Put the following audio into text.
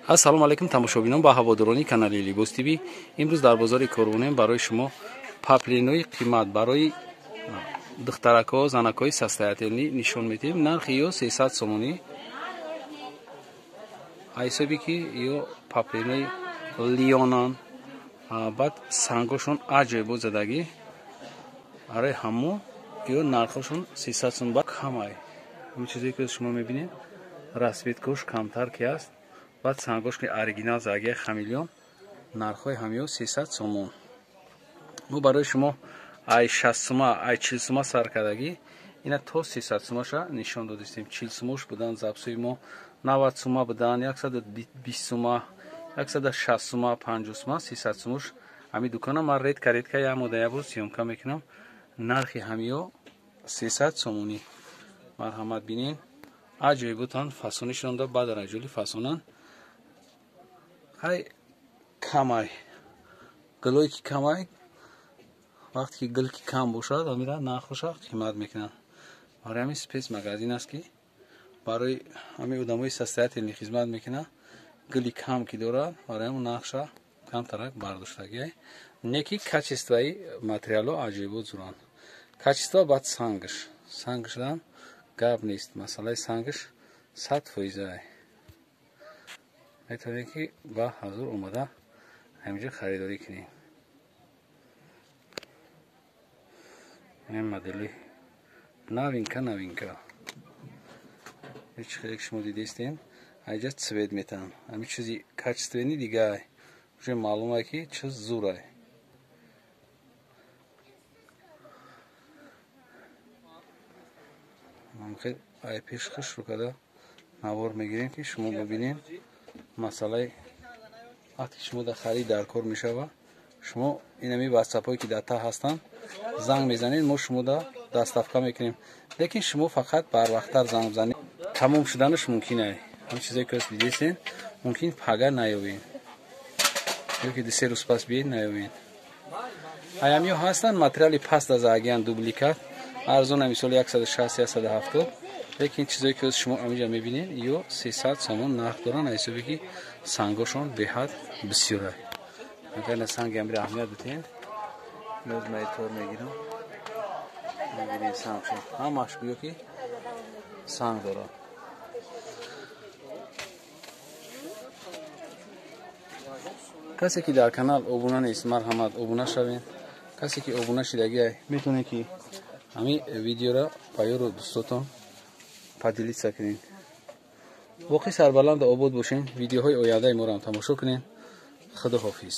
ассалому алайкум тамошобинон ба ҳаводорони канали Libos TV. имрӯз дар бозори Корвонем барои шумо паплинои қимат барои духтаракҳо, занакҳои састаятелӣ нишон медиҳем. Нархи ё 300 сомонӣ. ҳисоби ки ё паплинои лионан, баъд сангошон аҷоибо задагӣ. Аре ҳамо ё нархошон 300 сомон ба камай. ин чизе ки шумо мебинед расветкош камтар ки аст. Баъд сангошки оригинал заги хамелеон нархҳои ҳамё 300 сомон. мо барои шумо ай 60 сома, ай 40 сома сар кардагӣ ина то 300 сомаша нишон додистем. 40 сомош будан запсои мо 90 сома будан, 120 сома, 160 сома, 50 сома, 300 сомош. ҳами дукона ман редка я модая буд сиёмка мекунам. нархи ҳамё 300 сомонӣ. марҳамат бинен. аҷоиботан фасонишон да баъд раҷули фасонан. ҳай камай. гулое ки камай вақте ки гул ки кам бошад амира нархоша қимат мекунанд. барои ҳамин спец магазин аст ки барои ҳамин одамои состоятельни хизмат мекунанд. гули кам ки дорад барои ҳамин нархша камтарак бардоштагӣ. неки качествои материалҳо аҷоибот зуранд. качество баъд сангш. сангшдан гап нест. масъалаи сангш 100%. метавонед ки ба ҳазур омада ҳаминҷо харидорӣ кунед. ин модели новинка. ҳеч хеле шумо дидестем. айҷа цвет метан. ҳамин чизи качествени дигар. уже маълума ки чиз зурай. мамхел ай пешхиш ро када навор мегирем ки шумо бибинед. масъалаи вақте ки шумо дар харид дар кор мешава, шумо инами ватсапҳое ки дар та ҳастанд занг мезанед, мо шумо да дастафка мекунем. лекин шумо фақат барвақттар занг бизанед. тамом шуданаш мумкин аст. ҳамин чизе ки дидестен мумкин пага наёбед. ё ки дусе рӯз пас биед наёбед. ҳамё ҳастанд материали паст аз агиан дубликат. арзона мисоли 160-170. лекин чизое ки шумо аминҷа мебинед ё 300 сомон нарх доранд. ҳисоби ки сангошон беҳад бисёр аст. агар на санги амира аҳамият битен мез метор мегирам. мебинед сангшон ҳамаш гӯё ки санг дорад. касе ки дар канал обуна нест марҳамат обуна шавед. касе ки обуна шидагӣ метавонед ки ҳамин видеоро ба ёру дӯстотон падилиса кунед. воқеъ сарбаланду обод бошед. видеоҳои ояндаи моро ҳам тамошо кунед. худоҳофиз.